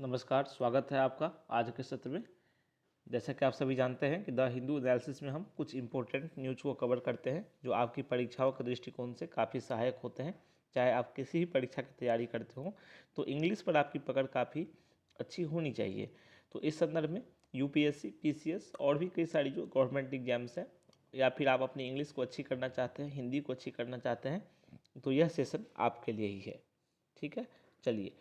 नमस्कार, स्वागत है आपका आज के सत्र में। जैसा कि आप सभी जानते हैं कि द हिंदू एनालिसिस में हम कुछ इंपॉर्टेंट न्यूज़ को कवर करते हैं जो आपकी परीक्षाओं के दृष्टिकोण से काफ़ी सहायक होते हैं। चाहे आप किसी भी परीक्षा की तैयारी करते हो तो इंग्लिश पर आपकी पकड़ काफ़ी अच्छी होनी चाहिए। तो इस संदर्भ में यूपीएससी, पीसीएस और भी कई सारी जो गवर्नमेंट एग्जाम्स हैं, या फिर आप अपनी इंग्लिश को अच्छी करना चाहते हैं, हिंदी को अच्छी करना चाहते हैं, तो यह सेशन आपके लिए ही है। ठीक है, चलिए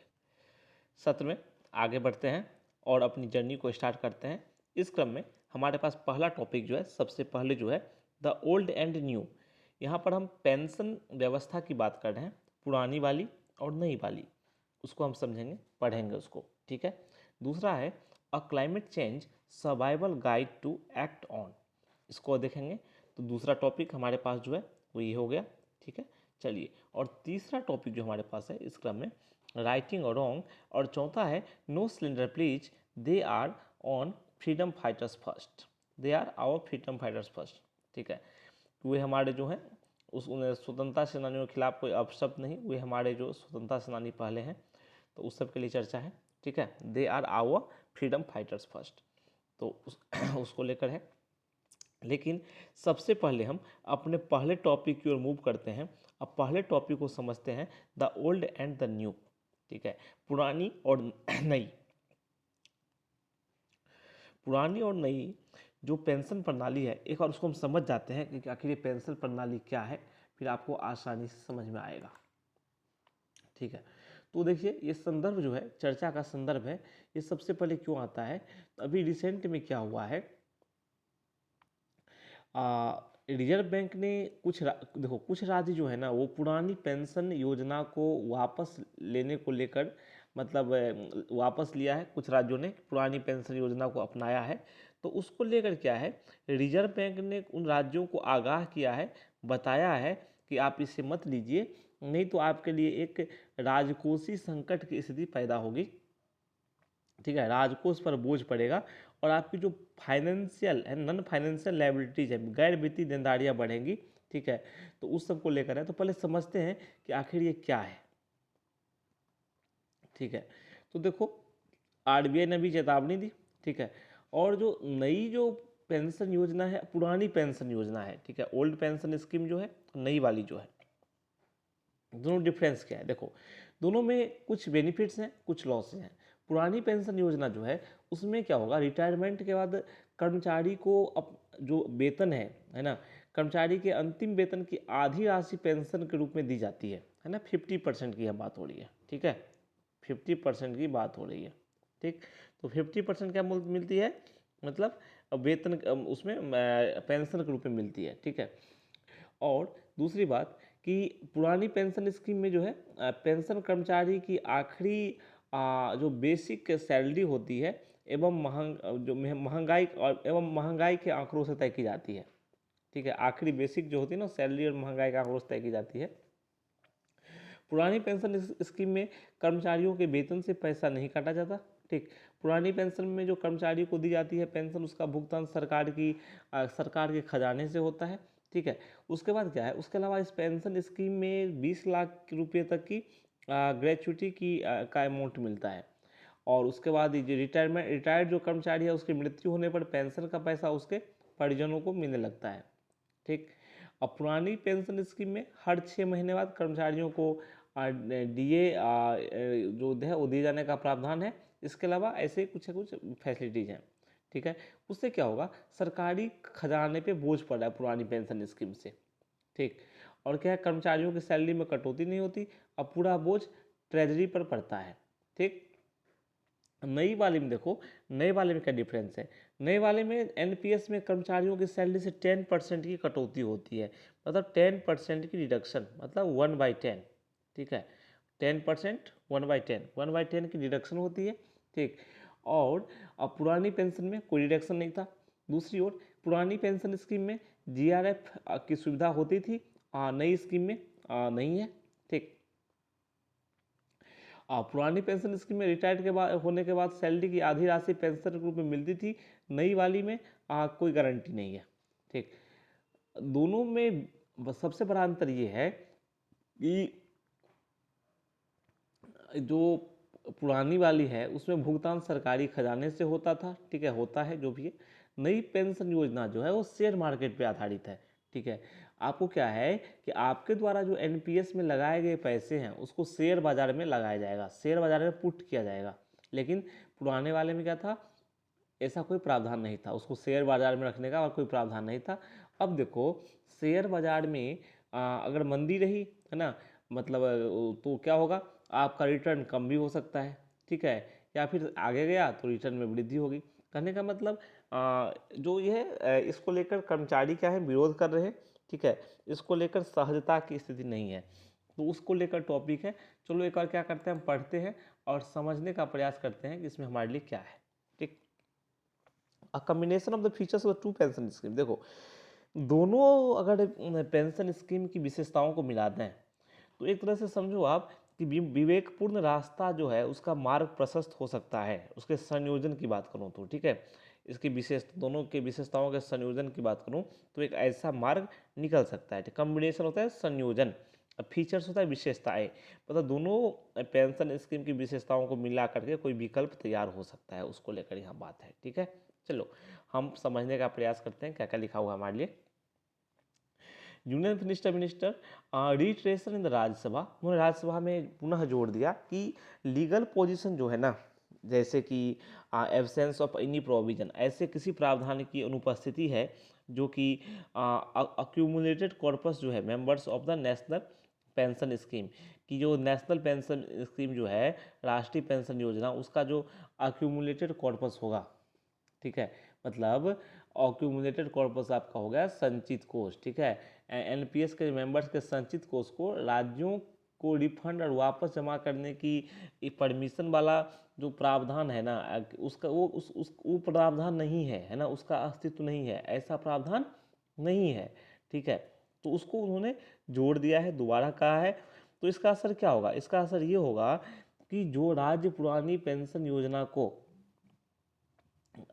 सत्र में आगे बढ़ते हैं और अपनी जर्नी को स्टार्ट करते हैं। इस क्रम में हमारे पास पहला टॉपिक जो है, सबसे पहले जो है द ओल्ड एंड न्यू। यहाँ पर हम पेंशन व्यवस्था की बात कर रहे हैं, पुरानी वाली और नई वाली, उसको हम समझेंगे, पढ़ेंगे उसको। ठीक है। दूसरा है a climate change survival guide to act on, इसको देखेंगे। तो दूसरा टॉपिक हमारे पास जो है वो ये हो गया। ठीक है, चलिए। और तीसरा टॉपिक जो हमारे पास है इस क्रम में राइटिंग और रॉन्ग, और चौथा है no cylinder please, they are on freedom fighters first, they are our freedom fighters first. ठीक है, वे हमारे जो हैं उस स्वतंत्रता सेनानियों के खिलाफ कोई अपशब्द नहीं, वे हमारे जो स्वतंत्रता सेनानी पहले हैं, तो उस सब के लिए चर्चा है। ठीक है, they are our freedom fighters first, तो उसको लेकर है। लेकिन सबसे पहले हम अपने पहले टॉपिक की ओर मूव करते हैं। अब पहले टॉपिक को समझते हैं, the old and the new. ठीक है, पुरानी और नई। पुरानी और नई जो पेंशन प्रणाली है, एक बार उसको हम समझ जाते हैं कि आखिर ये पेंशन प्रणाली क्या है, फिर आपको आसानी से समझ में आएगा। ठीक है, तो देखिए ये संदर्भ जो है, चर्चा का संदर्भ है, ये सबसे पहले क्यों आता है। तो अभी रिसेंट में क्या हुआ है, रिजर्व बैंक ने देखो कुछ राज्य जो है ना, वो पुरानी पेंशन योजना को वापस लेने को लेकर, मतलब वापस लिया है। कुछ राज्यों ने पुरानी पेंशन योजना को अपनाया है, तो उसको लेकर क्या है, रिजर्व बैंक ने उन राज्यों को आगाह किया है, बताया है कि आप इसे मत लीजिए, नहीं तो आपके लिए एक राजकोषीय संकट की स्थिति पैदा होगी। ठीक है, राजकोष पर बोझ पड़ेगा और आपकी जो फाइनेंशियल है, नॉन फाइनेंशियल लायबिलिटीज है, गैर वित्तीय देनदारियां बढ़ेंगी। ठीक है, तो उस सब को लेकर है। तो पहले समझते हैं कि आखिर ये क्या है। ठीक है, तो देखो आरबीआई ने भी चेतावनी दी। ठीक है, और जो नई जो पेंशन योजना है, पुरानी पेंशन योजना है, ठीक है, ओल्ड पेंशन स्कीम जो है, नई वाली जो है, दोनों डिफरेंस क्या है देखो। दोनों में कुछ बेनिफिट्स हैं, कुछ लॉस हैं। पुरानी पेंशन योजना जो है, उसमें क्या होगा, रिटायरमेंट के बाद कर्मचारी को जो वेतन है ना, कर्मचारी के अंतिम वेतन की आधी राशि पेंशन के रूप में दी जाती है ना। 50% की यह बात हो रही है। ठीक है, 50% की बात हो रही है। ठीक, तो 50% क्या मिलती है, मतलब वेतन उसमें पेंशन के रूप में मिलती है। ठीक है, और दूसरी बात कि पुरानी पेंशन स्कीम में जो है, पेंशन कर्मचारी की आखिरी जो बेसिक सैलरी होती है एवं महंगाई और एवं महंगाई के आंकड़ों से तय की जाती है। ठीक है, आखिरी बेसिक जो होती है ना, सैलरी और महंगाई के आंकड़ों से तय की जाती है। पुरानी पेंशन स्कीम में कर्मचारियों के वेतन से पैसा नहीं काटा जाता। ठीक, पुरानी पेंशन में जो कर्मचारी को दी जाती है पेंशन, उसका भुगतान सरकार के खजाने से होता है। ठीक है, उसके बाद क्या है, उसके अलावा इस पेंशन स्कीम में 20 लाख रुपये तक की ग्रेचुइटी का अमाउंट मिलता है। और उसके बाद जो रिटायर्ड जो कर्मचारी है, उसकी मृत्यु होने पर पेंशन का पैसा उसके परिजनों को मिलने लगता है। ठीक, अब पुरानी पेंशन स्कीम में हर 6 महीने बाद कर्मचारियों को डीए जो है वो दिए जाने का प्रावधान है। इसके अलावा ऐसे कुछ फैसिलिटीज़ हैं। ठीक है, उससे क्या होगा, सरकारी खजाने पे बोझ पड़ रहा है पुरानी पेंशन स्कीम से। ठीक, और क्या है, कर्मचारियों की सैलरी में कटौती नहीं होती, अब पूरा बोझ ट्रेजरी पर पड़ता है। ठीक, नई वाले में देखो, नए वाले में क्या डिफरेंस है। नए वाले में एनपीएस में कर्मचारियों की सैलरी से 10% की कटौती होती है, मतलब 10% की रिडक्शन, मतलब 1/10। ठीक है, 10%, 1/10, 1/10 की रिडक्शन होती है। ठीक, और अब पुरानी पेंशन में कोई रिडक्शन नहीं था। दूसरी ओर पुरानी पेंशन स्कीम में जीआरएफ की सुविधा होती थी, नई स्कीम में नहीं है। ठीक, पुरानी पेंशन स्कीम में रिटायर्ड के बाद होने के बाद सैलरी की आधी राशि पेंशन के रूप में मिलती थी, नई वाली में कोई गारंटी नहीं है। ठीक, दोनों में सबसे बड़ा अंतर ये है कि जो पुरानी वाली है उसमें भुगतान सरकारी खजाने से होता था, ठीक है, होता है जो भी है। नई पेंशन योजना जो है वो शेयर मार्केट पे आधारित है, ठीक है। आपको क्या है कि आपके द्वारा जो एनपीएस में लगाए गए पैसे हैं उसको शेयर बाजार में लगाया जाएगा, शेयर बाजार में पुट किया जाएगा। लेकिन पुराने वाले में क्या था, ऐसा कोई प्रावधान नहीं था, उसको शेयर बाजार में रखने का और कोई प्रावधान नहीं था। अब देखो शेयर बाजार में अगर मंदी रही है ना, मतलब तो क्या होगा, आपका रिटर्न कम भी हो सकता है, ठीक है, या फिर आगे गया तो रिटर्न में वृद्धि होगी। कहने का मतलब जो ये है इसको लेकर कर्मचारी क्या है, विरोध कर रहे हैं, ठीक है, इसको लेकर सहजता की स्थिति नहीं है, तो उसको लेकर टॉपिक है। चलो एक बार क्या करते हैं, हम पढ़ते हैं और समझने का प्रयास करते हैं कि इसमें हमारे लिए क्या है, ठीक। A combination of the features of two pension scheme, देखो दोनों अगर पेंशन स्कीम की विशेषताओं को मिलाते हैं तो एक तरह से समझो आप कि विवेकपूर्ण रास्ता जो है उसका मार्ग प्रशस्त हो सकता है, उसके संयोजन की बात करूं तो, ठीक है, इसकी विशेष दोनों के विशेषताओं के संयोजन की बात करूं तो एक ऐसा मार्ग निकल सकता है। कॉम्बिनेशन होता है संयोजन, फीचर्स होता है विशेषताएं, मतलब दोनों पेंशन स्कीम की विशेषताओं को मिला करके कोई विकल्प तैयार हो सकता है, उसको लेकर यहाँ बात है, ठीक है। चलो हम समझने का प्रयास करते हैं क्या क्या लिखा हुआ है हमारे लिए। Union minister retraction in the Rajya Sabha, उन्होंने राज्यसभा में पुनः जोड़ दिया कि लीगल पोजीशन जो है ना, जैसे कि एब्सेंस ऑफ एनी प्रोविजन, ऐसे किसी प्रावधान की अनुपस्थिति है जो कि अक्यूमुलेटेड कॉर्पस जो है members of the national pension scheme, की जो नेशनल पेंशन स्कीम जो है राष्ट्रीय पेंशन योजना, उसका जो अक्यूमुलेटेड कॉर्पस होगा, ठीक है, मतलब अक्यूमुलेटेड कॉर्पस आपका हो गया संचित कोष, ठीक है, एनपीएस के मेंबर्स के संचित कोष को राज्यों को रिफंड और वापस जमा करने की परमिशन वाला जो प्रावधान है ना, उसका वो प्रावधान नहीं है ना, उसका अस्तित्व नहीं है, ऐसा प्रावधान नहीं है, ठीक है, तो उसको उन्होंने जोड़ दिया है, दोबारा कहा है। तो इसका असर क्या होगा, इसका असर ये होगा कि जो राज्य पुरानी पेंशन योजना को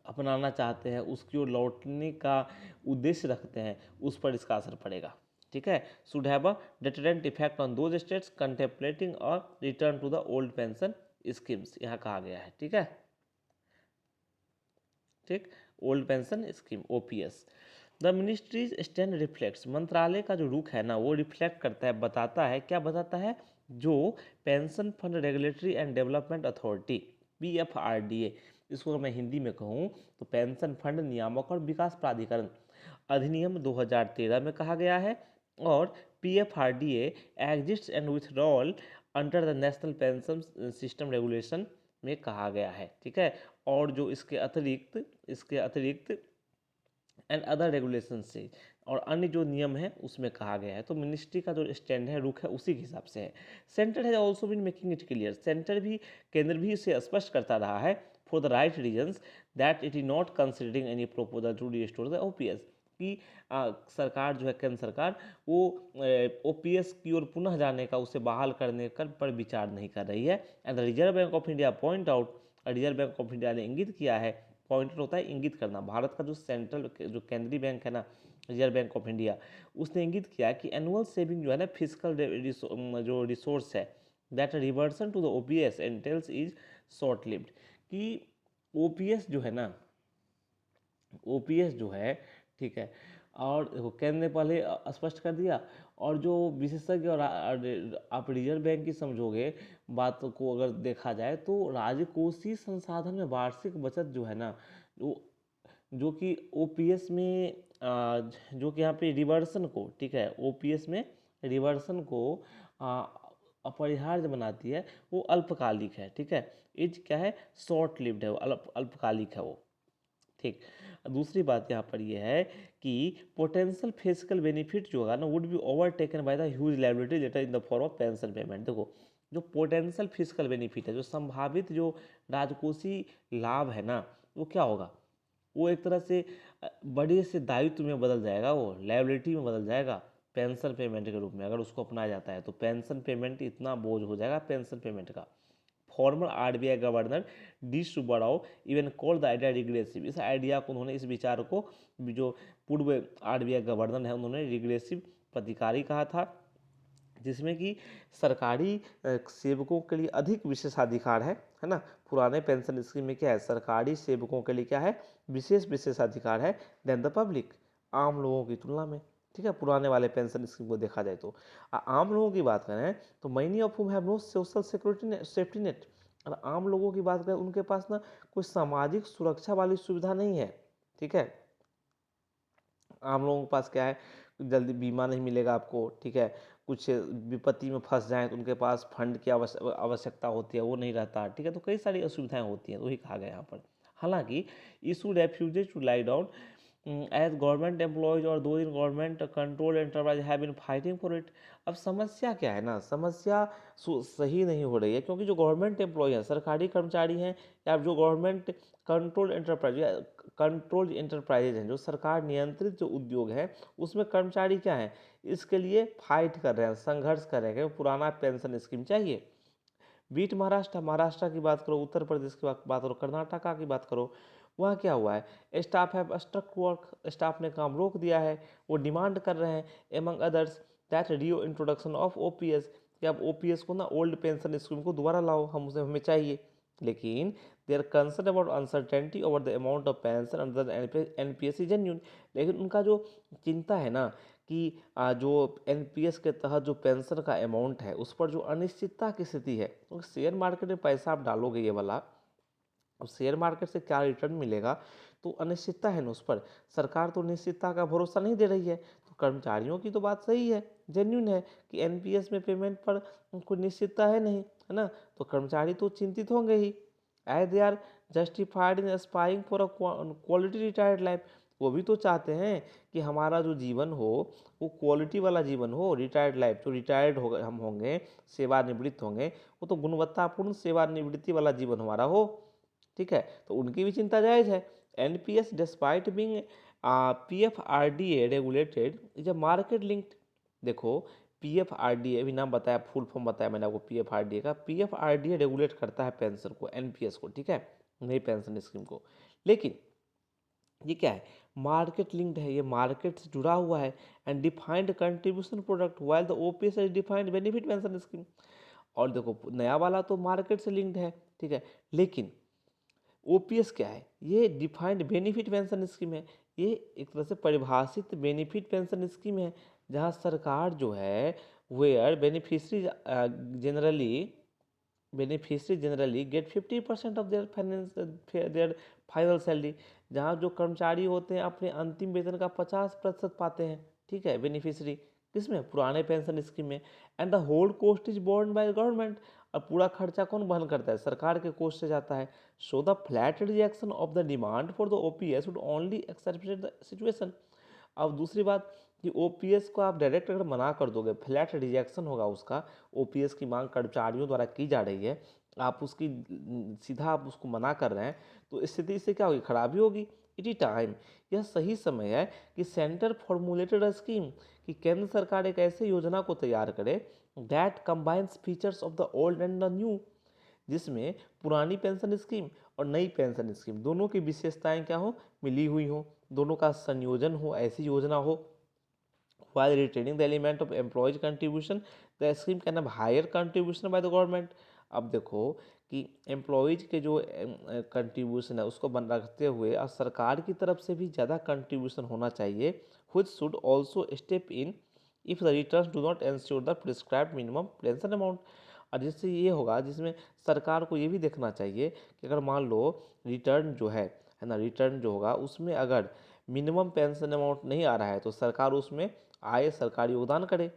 अपनाना चाहते हैं, उसकी ओर लौटने का उद्देश्य रखते हैं, उस पर इसका असर पड़ेगा, ठीक है। Should have a deterrent effect on those states contemplating और return to the old pension schemes, यहाँ कहा गया है, ठीक है, ठीक, old pension scheme OPS. The ministry's stand reflects, मंत्रालय का जो रुख है ना वो रिफ्लेक्ट करता है, बताता है, क्या बताता है, जो pension fund regulatory and development authority PFRDA, इसको मैं हिंदी में कहूँ तो पेंशन फंड नियामक और विकास प्राधिकरण अधिनियम 2013 में कहा गया है, और PFRDA exist and withdrawal under the national pension system regulation में कहा गया है, ठीक है। और जो इसके अतिरिक्त एंड अदर रेगुलेशन से और अन्य जो नियम है उसमें कहा गया है। तो मिनिस्ट्री का जो स्टैंड है, रुख है, उसी के हिसाब से है। Centre has also been making it clear, केंद्र भी इसे स्पष्ट करता रहा है, for the right reasons that it is not considering any proposal to restore the OPS, कि सरकार जो है, केंद्र सरकार वो ओपीएस की ओर पुनः जाने का, उसे बहाल करने पर विचार नहीं कर रही है। And the reserve bank of India point out, reserve bank of India ने इंगित किया है, पॉइंटर होता है इंगित करना, भारत का जो सेंट्रल जो केंद्रीय बैंक है ना, रिजर्व बैंक ऑफ इंडिया, उसने इंगित किया कि एनुअल सेविंग जो है ना, फिजिकल जो रिसोर्स है, that reversion to the OPS entails is short lived, कि ओपीएस जो है ना, ओपीएस जो है, ठीक है, और देखो केंद्र ने पहले स्पष्ट कर दिया, और जो विशेषज्ञ और आप रिजर्व बैंक की समझोगे बात को, अगर देखा जाए तो राजकोषीय संसाधन में वार्षिक बचत जो है ना, जो कि ओपीएस में जो कि यहाँ पे रिवर्सन को, ठीक है, ओपीएस में रिवर्सन को अपरिहार्य बनाती है, वो अल्पकालिक है, ठीक है, एज क्या है, शॉर्ट लिव्ड है, वो अल्पकालिक है वो, ठीक। दूसरी बात यहाँ पर ये है कि पोटेंशियल फिजिकल बेनिफिट जो होगा ना, would be overtaken by the huge liability later in the form of pension payment. देखो जो पोटेंशियल फिजिकल बेनिफिट है, जो संभावित जो राजकोषीय लाभ है ना, वो क्या होगा, वो एक तरह से बड़े से दायित्व में बदल जाएगा, वो लायबिलिटी में बदल जाएगा पेंशन पेमेंट के रूप में, अगर उसको अपनाया जाता है तो पेंशन पेमेंट इतना बोझ हो जाएगा पेंशन पेमेंट का। Farmer RBI governor D Subbarao even call the idea regressive, इस आइडिया को उन्होंने, इस विचार को, जो पूर्व आरबीआई गवर्नर है उन्होंने रिग्रेसिव, प्रतिकारी कहा था, जिसमें कि सरकारी सेवकों के लिए अधिक विशेषाधिकार है ना। पुराने पेंशन स्कीम में क्या है, सरकारी सेवकों के लिए क्या है, विशेषाधिकार है देन द पब्लिक, आम लोगों की तुलना में। ठीक है, पुराने वाले पेंशन स्कीम को देखा जाए तो आम लोगों की बात करें तो many of whom have no social security safety net. और आम लोगों की बात करें उनके पास ना कोई सामाजिक सुरक्षा वाली सुविधा नहीं है। ठीक है, आम लोगों के पास क्या है, जल्दी बीमा नहीं मिलेगा आपको। ठीक है, कुछ विपत्ति में फंस जाएं तो उनके पास फंड की आवश्यकता होती है, वो नहीं रहता। ठीक है, तो कई सारी असुविधाएं होती हैं, तो वही कहा गया यहाँ पर। हालांकि issue refuses to lie down as government employees और दो in government control enterprise have been fighting for it. अब समस्या क्या है ना, समस्या सही नहीं हो रही है, क्योंकि जो गवर्नमेंट एम्प्लॉय हैं, सरकारी कर्मचारी हैं, या जो गवर्नमेंट कंट्रोल एंटरप्राइजेज हैं, जो सरकार नियंत्रित जो उद्योग है, उसमें कर्मचारी क्या है, इसके लिए फाइट कर रहे हैं, संघर्ष कर रहे हैं कि पुराना पेंशन स्कीम चाहिए। बीट महाराष्ट्र की बात करो, उत्तर प्रदेश की बात करो, कर्नाटका की बात करो, वहाँ क्या हुआ है, स्टाफ है स्ट्रक वर्क, स्टाफ ने काम रोक दिया है। वो डिमांड कर रहे हैं among others that Rio introduction of OPS, कि आप ओपीएस को ना, ओल्ड पेंशन स्कीम को दोबारा लाओ, हमें चाहिए। लेकिन their concern about uncertainty over the amount of pension under the NPS is genuine. लेकिन उनका जो चिंता है ना कि जो एनपीएस के तहत जो पेंशन का अमाउंट है, उस पर जो अनिश्चितता की स्थिति है, क्योंकि शेयर मार्केट में पैसा आप डालोगे ये वाला, अब शेयर मार्केट से क्या रिटर्न मिलेगा, तो अनिश्चितता है ना उस पर। सरकार तो निश्चितता का भरोसा नहीं दे रही है। तो कर्मचारियों की तो बात सही है, जेन्यून है कि एनपीएस में पेमेंट पर कोई निश्चितता है नहीं, है ना। तो कर्मचारी तो चिंतित होंगे ही, as they are justified in aspiring for a quality retired life. वो भी तो चाहते हैं कि हमारा जो जीवन हो वो क्वालिटी वाला जीवन हो, रिटायर्ड लाइफ, जो रिटायर्ड हो हम होंगे, सेवानिवृत्त होंगे, वो तो गुणवत्तापूर्ण सेवानिवृत्ति वाला जीवन हमारा हो। ठीक है, तो उनकी भी चिंता जायज़ है। NPS despite being PFRDA regulated is a market linked. देखो, पीएफआरडीए अभी नाम बताया, फुल फॉर्म बताया मैंने आपको पीएफआरडीए का। पीएफआरडीए रेगुलेट करता है पेंशन को, एनपीएस को, ठीक है, नई पेंशन स्कीम को। लेकिन ये क्या है, मार्केट लिंक्ड है, ये मार्केट से जुड़ा हुआ है। And defined contribution product while the OPS is defined benefit pension scheme. और देखो, नया वाला तो मार्केट से लिंक्ड है, ठीक है, लेकिन ओपीएस क्या है, ये डिफाइंड बेनिफिट पेंशन स्कीम है। ये एक तरह से परिभाषित बेनिफिट पेंशन स्कीम है, जहां सरकार जो है, where beneficiary generally get 50% of their final salary. जहाँ जो कर्मचारी होते हैं अपने अंतिम वेतन का 50% पाते हैं। ठीक है, बेनिफिशरी किसमें, पुराने पेंशन स्कीम में। And the whole cost is borne by government. और पूरा खर्चा कौन वहन करता है, सरकार के कोस्ट से जाता है। So the flat rejection of the demand for the OPS would only accept the situation. अब दूसरी बात कि ओपीएस को आप डायरेक्ट अगर मना कर दोगे, फ्लैट रिजेक्शन होगा उसका, ओपीएस की मांग कर्मचारियों द्वारा की जा रही है, आप उसकी सीधा आप उसको मना कर रहे हैं, तो स्थिति से क्या होगी, खराबी होगी। इट इज टाइम, यह सही समय है कि सेंटर फॉर्मुलेटेड अ स्कीम, कि केंद्र सरकार एक ऐसे योजना को तैयार करे that combines features of the old and the new, जिसमें पुरानी पेंशन स्कीम और नई पेंशन स्कीम दोनों की विशेषताएं क्या हो, मिली हुई हो, दोनों का संयोजन हो, ऐसी योजना हो। while retaining the element of employees contribution, the scheme can have higher contribution by the government। अब देखो कि एम्प्लॉयज़ के जो कंट्रीब्यूशन है उसको बन रखते हुए और सरकार की तरफ से भी ज़्यादा कंट्रीब्यूशन होना चाहिए, which should also step in if the returns do not ensure the prescribed minimum pension amount। और जिससे ये होगा, जिसमें सरकार को ये भी देखना चाहिए कि अगर मान लो रिटर्न जो है ना, रिटर्न जो होगा उसमें अगर मिनिमम पेंशन अमाउंट नहीं आ रहा है, तो सरकार उसमें आय सरकारी योगदान करे।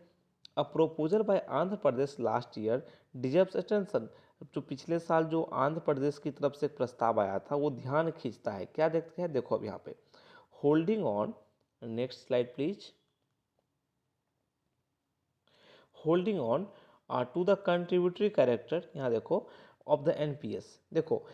अ proposal bye Andhra Pradesh last year deserves attention. जो पिछले साल जो आंध्र प्रदेश की तरफ से एक प्रस्ताव आया था, वो ध्यान खींचता है। क्या देखते हैं, देखो अब यहाँ पे holding on, next slide please. Holding on to the contributory character, यहाँ देखो, ऑफ द एनपीएस। देखो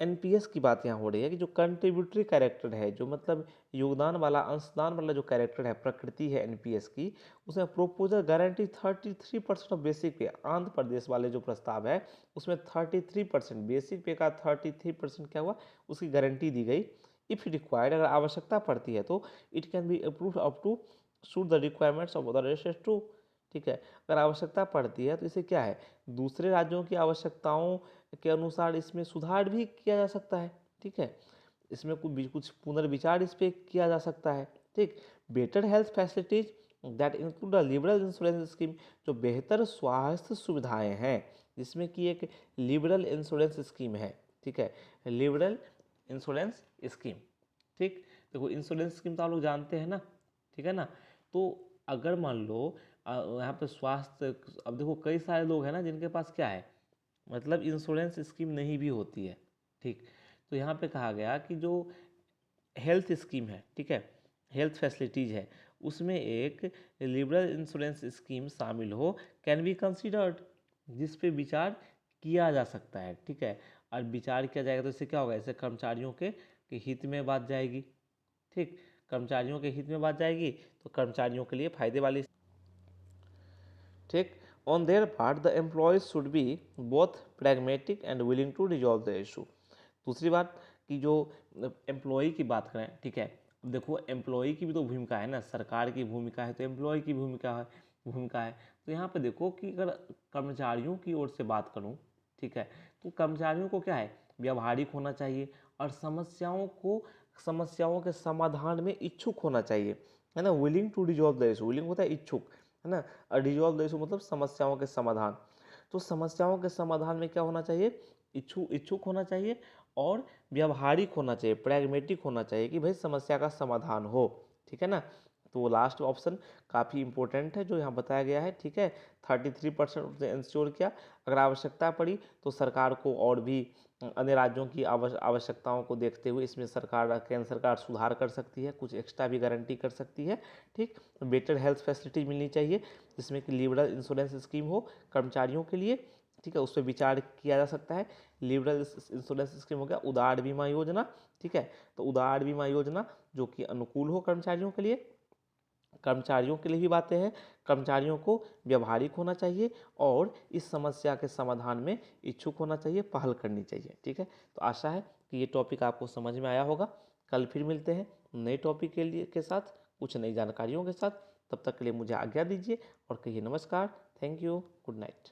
एनपीएस की बात यहाँ हो रही है कि जो कंट्रीब्यूटरी कैरेक्टर है, जो मतलब योगदान वाला, अंशदान वाला जो कैरेक्टर है, प्रकृति है एनपीएस की, उसमें प्रोपोजल गारंटी 33% ऑफ बेसिक पे। आंध्र प्रदेश वाले जो प्रस्ताव है उसमें 33% बेसिक पे का 33% क्या हुआ, उसकी गारंटी दी गई। इफ रिक्वायर्ड, अगर आवश्यकता पड़ती है तो it can be approve up to suit the requirements of other rest too, ठीक है। अगर आवश्यकता पड़ती है तो इसे क्या है, दूसरे राज्यों की आवश्यकताओं के अनुसार इसमें सुधार भी किया जा सकता है। ठीक है, इसमें कुछ पुनर्विचार इस पे किया जा सकता है। ठीक, better health facilities that include a liberal insurance scheme, जो बेहतर स्वास्थ्य सुविधाएं हैं जिसमें कि एक लिबरल इंश्योरेंस स्कीम है। ठीक है, लिबरल इंश्योरेंस स्कीम। ठीक, देखो इंश्योरेंस स्कीम तो आप लोग जानते हैं ना, ठीक है ना। तो अगर मान लो यहाँ पे स्वास्थ्य, अब देखो कई सारे लोग हैं ना जिनके पास क्या है, मतलब इंश्योरेंस स्कीम नहीं भी होती है। ठीक, तो यहाँ पे कहा गया कि जो हेल्थ स्कीम है, ठीक है, हेल्थ फैसिलिटीज़ है, उसमें एक लिबरल इंश्योरेंस स्कीम शामिल हो, कैन बी कंसिडर्ड, जिस पे विचार किया जा सकता है। ठीक है, और विचार किया जाएगा तो इससे क्या होगा, इससे कर्मचारियों के हित में बात जाएगी। ठीक, कर्मचारियों के हित में बात जाएगी तो कर्मचारियों के लिए फायदे वाली। ठीक, on their part the employees should be both pragmatic and willing to resolve the issue. दूसरी बात कि जो एम्प्लॉय की बात करें, ठीक है, अब देखो एम्प्लॉय की भी तो भूमिका है ना, सरकार की भूमिका है तो एम्प्लॉय की भूमिका है। तो यहाँ पे देखो कि अगर कर्मचारियों की ओर से बात करूँ, ठीक है, तो कर्मचारियों को क्या है, व्यावहारिक होना चाहिए और समस्याओं के समाधान में इच्छुक होना चाहिए, है ना। Willing to resolve the issue, willing होता है इच्छुक, है ना, और रिजॉल्व द इशू मतलब समस्याओं के समाधान। तो समस्याओं के समाधान में क्या होना चाहिए, इच्छुक होना चाहिए और व्यावहारिक होना चाहिए, प्रैग्मेटिक होना चाहिए कि भाई समस्या का समाधान हो। ठीक है ना, तो वो लास्ट ऑप्शन काफ़ी इंपॉर्टेंट है जो यहाँ बताया गया है। ठीक है, 33% इंश्योर किया, अगर आवश्यकता पड़ी तो सरकार को और भी अन्य राज्यों की आवश्यकताओं को देखते हुए इसमें केंद्र सरकार सुधार कर सकती है, कुछ एक्स्ट्रा भी गारंटी कर सकती है। ठीक, बेटर हेल्थ फैसिलिटी मिलनी चाहिए जिसमें कि लिबरल इंश्योरेंस स्कीम हो कर्मचारियों के लिए। ठीक है, उस पर विचार किया जा सकता है। लिबरल इंश्योरेंस स्कीम हो गया, उदार बीमा योजना। ठीक है, तो उदार बीमा योजना जो कि अनुकूल हो कर्मचारियों के लिए, कर्मचारियों के लिए भी बातें हैं, कर्मचारियों को व्यवहारिक होना चाहिए और इस समस्या के समाधान में इच्छुक होना चाहिए, पहल करनी चाहिए। ठीक है, तो आशा है कि ये टॉपिक आपको समझ में आया होगा। कल फिर मिलते हैं नए टॉपिक के साथ, कुछ नई जानकारियों के साथ। तब तक के लिए मुझे आज्ञा दीजिए और कहिए नमस्कार, थैंक यू, गुड नाइट।